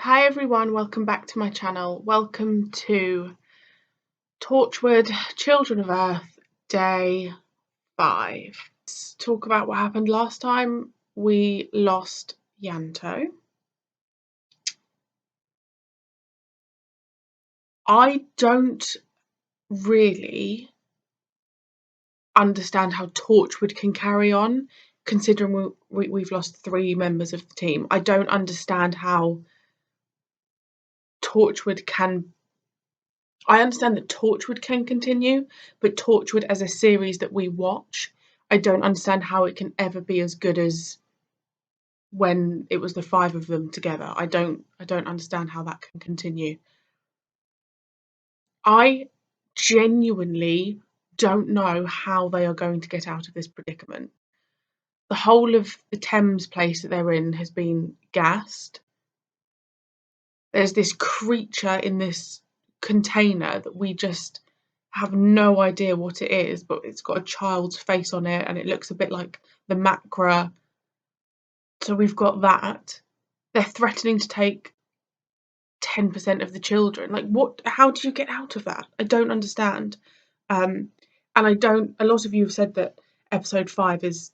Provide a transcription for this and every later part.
Hi everyone, welcome back to my channel. Welcome to Torchwood, Children of Earth, Day 5. Let's talk about what happened last time. We lost Yanto. I don't really understand how Torchwood can carry on, considering we've lost 3 members of the team. I don't understand how Torchwood can... I understand that Torchwood can continue, but Torchwood as a series that we watch, I don't understand how it can ever be as good as when it was the 5 of them together. I don't understand how that can continue. I genuinely don't know how they are going to get out of this predicament. The whole of the Thames place that they're in has been gassed. There's this creature in this container that we just have no idea what it is, but it's got a child's face on it and it looks a bit like the Marie-Clare. So we've got that. They're threatening to take 10% of the children. Like, what? How do you get out of that? I don't understand. And I don't... A lot of you have said that episode 5 is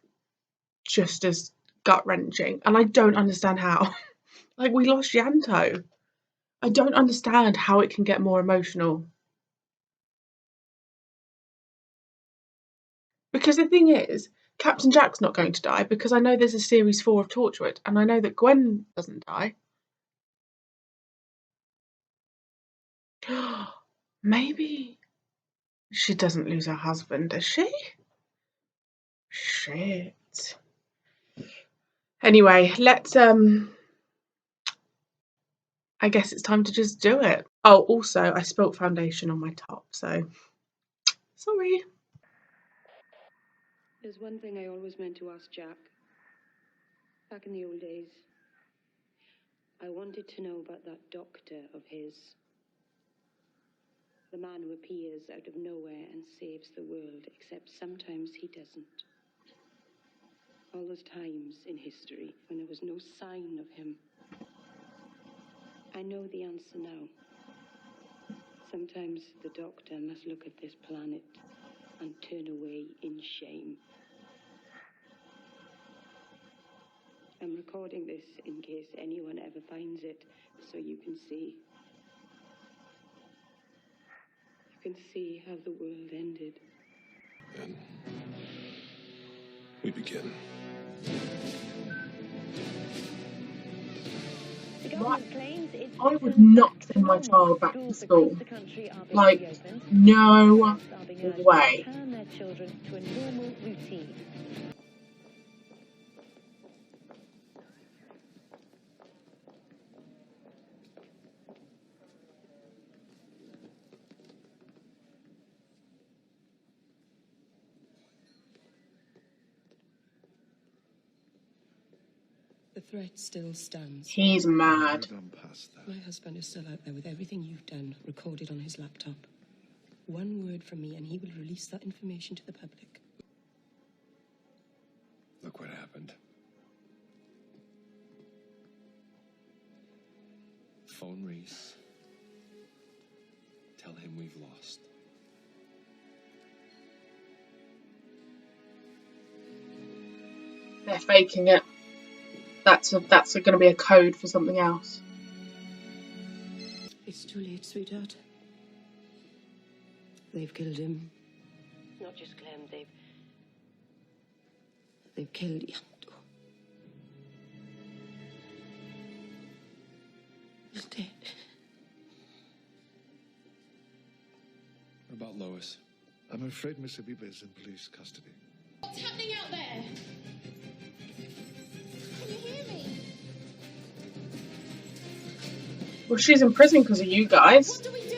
just as gut-wrenching, and I don't understand how. Like, we lost Yanto. I don't understand how it can get more emotional. Because the thing is, Captain Jack's not going to die, because I know there's a series 4 of Torchwood, and I know that Gwen doesn't die. Maybe she doesn't lose her husband, does she? Shit. Anyway, let's I guess it's time to just do it. Oh, also, I spilt foundation on my top, so sorry. There's one thing I always meant to ask Jack. Back in the old days, I wanted to know about that doctor of his. The man who appears out of nowhere and saves the world, except sometimes he doesn't. All those times in history when there was no sign of him. I know the answer now. Sometimes the doctor must look at this planet and turn away in shame. I'm recording this in case anyone ever finds it, so you can see. You can see how the world ended. And we begin. I would not send my child back to school. Like, no way. The threat still stands. He's mad. My husband is still out there with everything you've done recorded on his laptop. One word from me and he will release that information to the public. Look what happened. Phone Reese. Tell him we've lost. They're faking it. That's going to be a code for something else. It's too late, sweetheart. They've killed him. Not just Clem, they've killed Yanto. He's dead. What about Lois? I'm afraid Miss Abiba is in police custody. What's happening out there? Can you hear me? Well, she's in prison because of you guys. What do we do?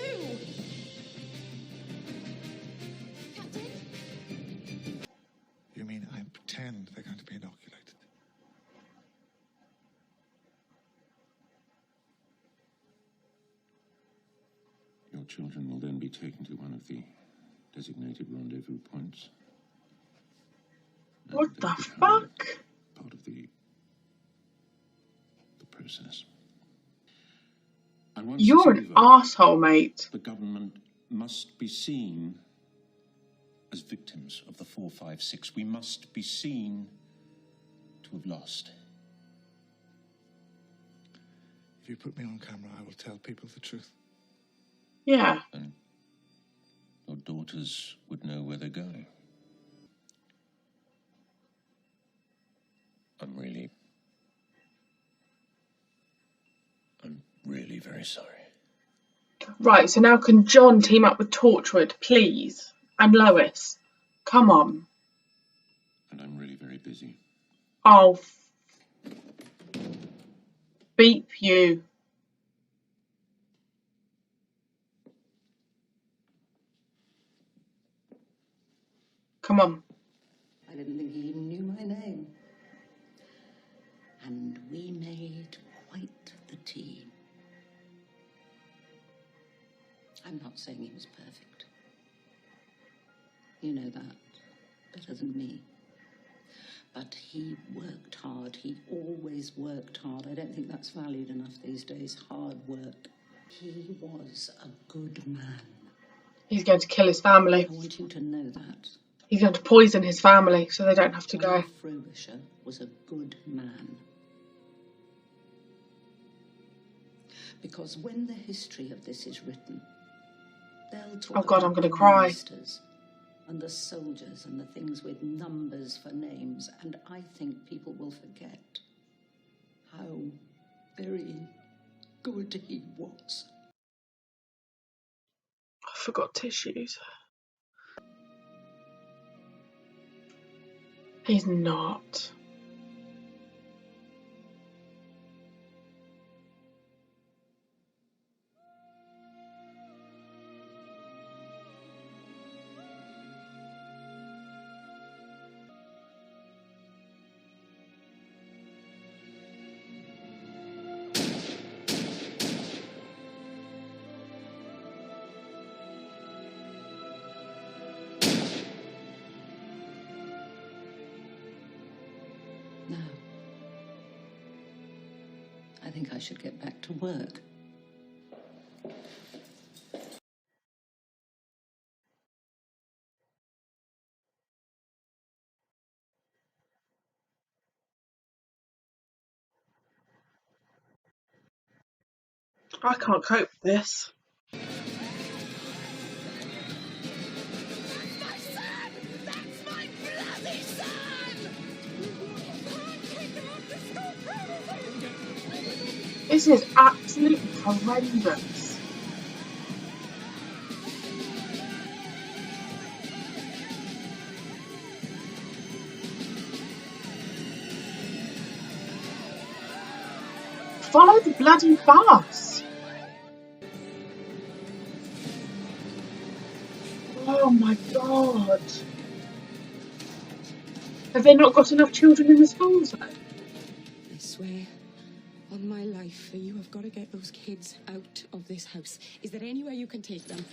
Captain? You mean I pretend they're going to be inoculated? Your children will then be taken to one of the designated rendezvous points. What the fuck? Part of the process. And once You're it's an over, arsehole, mate. the government must be seen as victims of the 456. We must be seen to have lost. If you put me on camera, I will tell people the truth. Yeah. And your daughters would know where they're going. I'm really very sorry. Right, so now can John team up with Torchwood, please? And Lois. Come on. And I'm really very busy. Oh, beep you. Come on. I didn't think he even knew my name. And we made quite the team. I'm not saying he was perfect. You know that better than me. But he worked hard. He always worked hard. I don't think that's valued enough these days. Hard work. He was a good man. He's going to kill his family. I want you to know that. He's going to poison his family so they don't have to go. John Frobisher was a good man. Because when the history of this is written, they'll talk Oh God, about I'm going to the cry. ministers and the soldiers and the things with numbers for names, and I think people will forget how very good he was. I forgot tissues. He's not. Now, I think I should get back to work. I can't cope with this. My son! That's my bloody son! This is absolutely horrendous. Follow the bloody bus. Oh my God. Have they not got enough children in the schools though? I swear on my life, you have got to get those kids out of this house. Is there anywhere you can take them?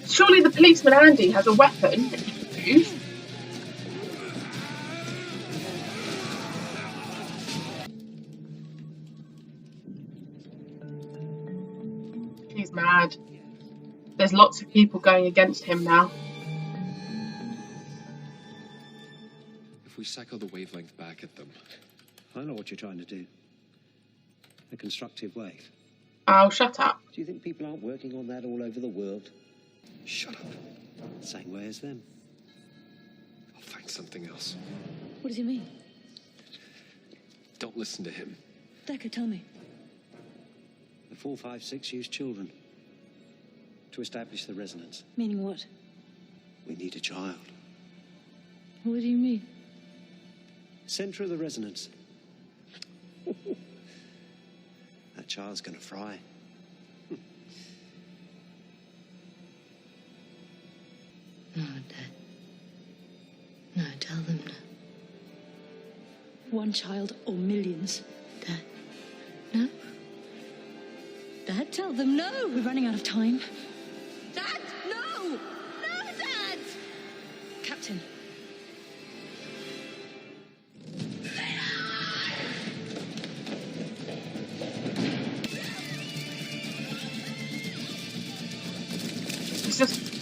Surely the policeman Andy has a weapon that he can use. He's mad. There's lots of people going against him now. If we cycle the wavelength back at them, I know what you're trying to do. A constructive wave. Oh, shut up. Do you think people aren't working on that all over the world? shut up. Same way as them. I'll find something else. What does he mean? Don't listen to him. Decker, tell me. The 456 use children to establish the resonance. Meaning what? We need a child. What do you mean? Center of the resonance. That child's gonna fry. No, Dad. No, tell them no. One child or millions? Dad. No? Dad, tell them no. We're running out of time. Dad, no! No, Dad! Captain.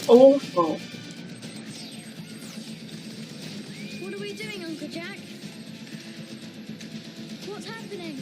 Awful. What are we doing, Uncle Jack? What's happening?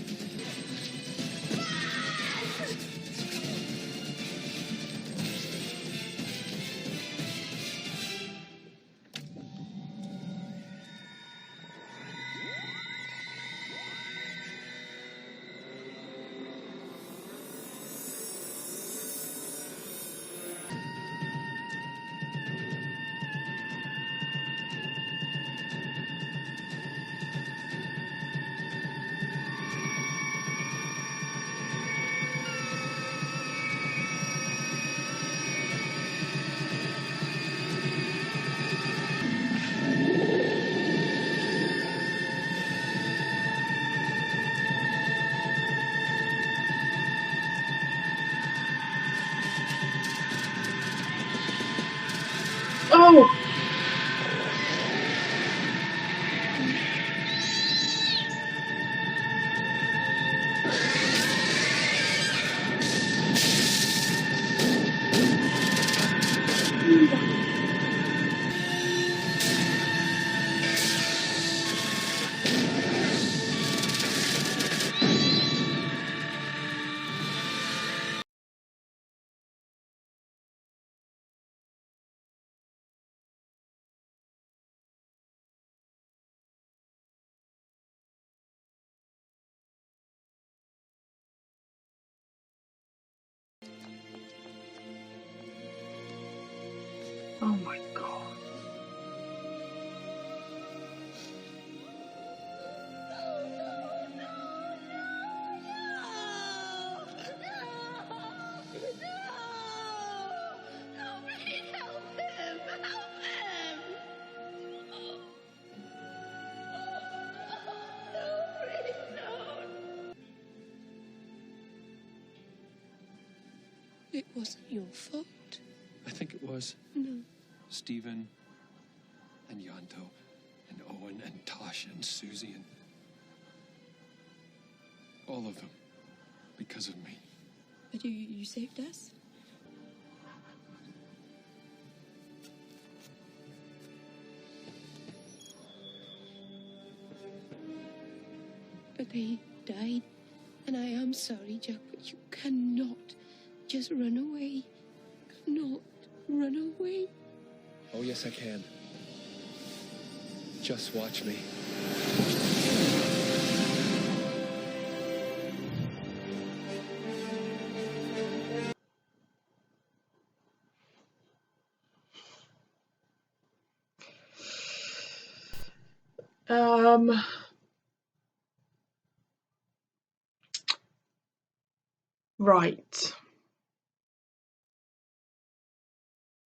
Oh! Oh my god. It wasn't your fault. I think it was No. Stephen and Yanto and Owen and Tasha and Susie and all of them because of me. But you saved us? But they died. And I am sorry, Jack, but you cannot just run away. Cannot run away. Oh, yes, I can. Just watch me. Right.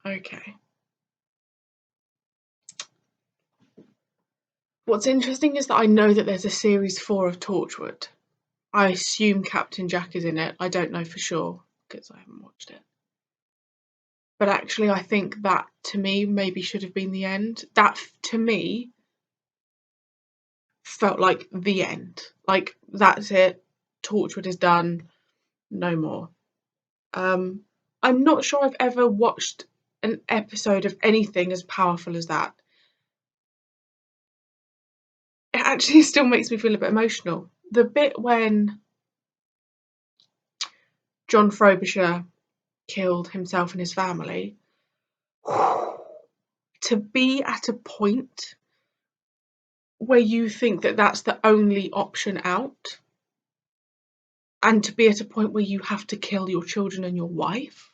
Okay. What's interesting is that I know that there's a series 4 of Torchwood. I assume Captain Jack is in it. I don't know for sure because I haven't watched it. But actually, I think that to me maybe should have been the end. That to me felt like the end. Like that's it. Torchwood is done. No more. I'm not sure I've ever watched an episode of anything as powerful as that. It actually still makes me feel a bit emotional. The bit when John Frobisher killed himself and his family, to be at a point where you think that that's the only option out, and to be at a point where you have to kill your children and your wife,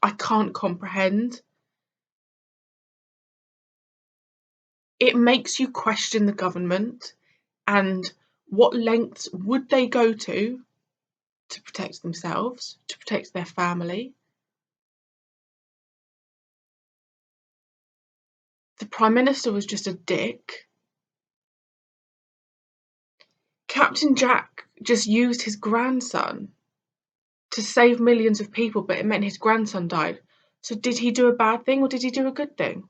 I can't comprehend. It makes you question the government and what lengths would they go to protect themselves, to protect their family. The Prime Minister was just a dick. Captain Jack just used his grandson to save millions of people, but it meant his grandson died. So did he do a bad thing or did he do a good thing?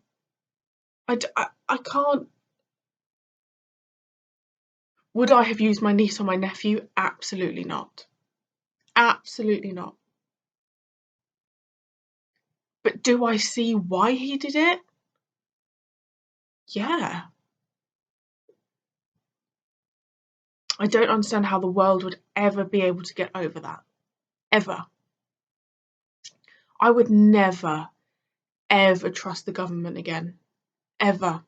I can't. Would I have used my niece or my nephew? Absolutely not. Absolutely not. But do I see why he did it? Yeah. I don't understand how the world would ever be able to get over that. Ever. I would never, ever trust the government again. Ever.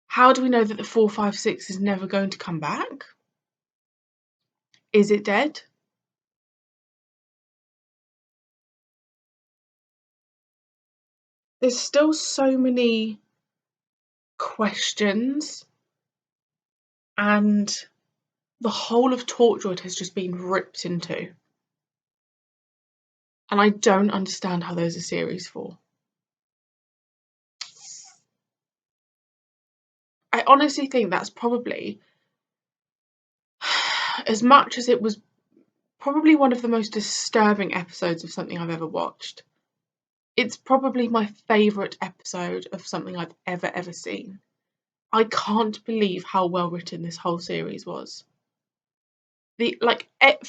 How do we know that the 456 is never going to come back? Is it dead? There's still so many questions, and the whole of Torchwood has just been ripped into. And I don't understand how there's a series 4. I honestly think that's probably, as much as it was probably one of the most disturbing episodes of something I've ever watched, it's probably my favourite episode of something I've ever seen. I can't believe how well written this whole series was.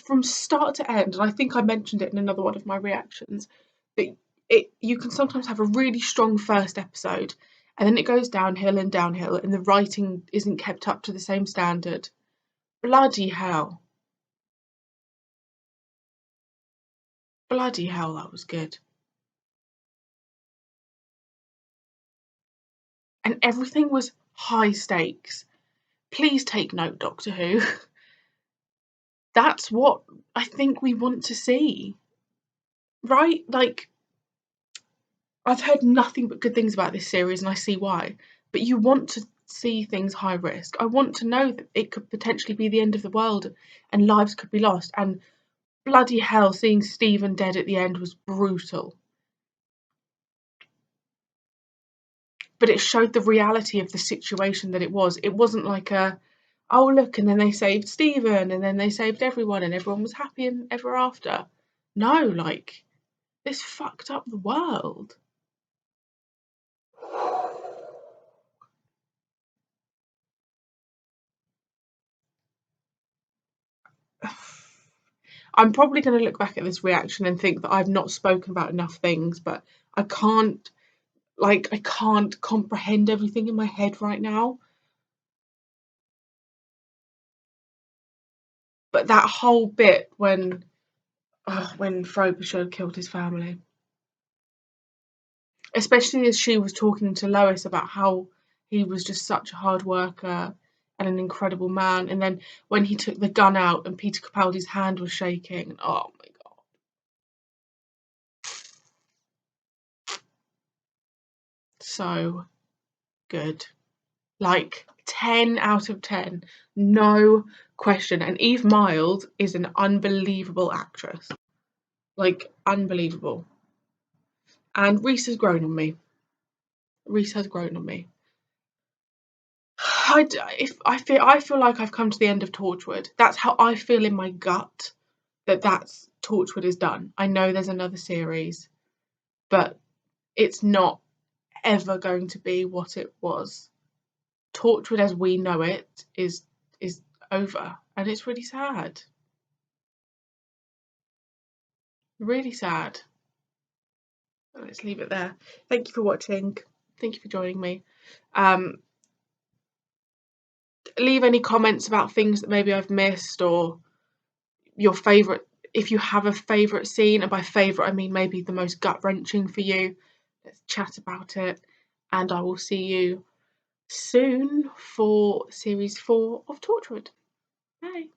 From start to end, and I think I mentioned it in another one of my reactions, that you can sometimes have a really strong first episode, and then it goes downhill and downhill, and the writing isn't kept up to the same standard. Bloody hell. Bloody hell, that was good. And everything was high stakes. Please take note, Doctor Who. That's what I think we want to see. Right? Like, I've heard nothing but good things about this series, and I see why. But you want to see things high risk. I want to know that it could potentially be the end of the world and lives could be lost. And bloody hell, seeing Stephen dead at the end was brutal. But it showed the reality of the situation that it was. It wasn't like oh look, and then they saved Stephen, and then they saved everyone, and everyone was happy and ever after. No, like, this fucked up the world. I'm probably going to look back at this reaction and think that I've not spoken about enough things, but I can't comprehend everything in my head right now. But that whole bit when Frobisher killed his family, especially as she was talking to Lois about how he was just such a hard worker and an incredible man, and then when he took the gun out and Peter Capaldi's hand was shaking, oh my god. So good. Like 10 out of 10, no question. And Eve Miles is an unbelievable actress. Like, unbelievable. And Reese has grown on me. Reese has grown on me. I feel like I've come to the end of Torchwood. That's how I feel in my gut, that's Torchwood is done. I know there's another series, but it's not ever going to be what it was. Torchwood as we know it is over, and it's really sad. Really sad. Let's leave it there. Thank you for watching. Thank you for joining me. Leave any comments about things that maybe I've missed, or your favourite, if you have a favourite scene, and by favourite I mean maybe the most gut-wrenching for you. Let's chat about it, and I will see you soon for series 4 of Torchwood. Bye.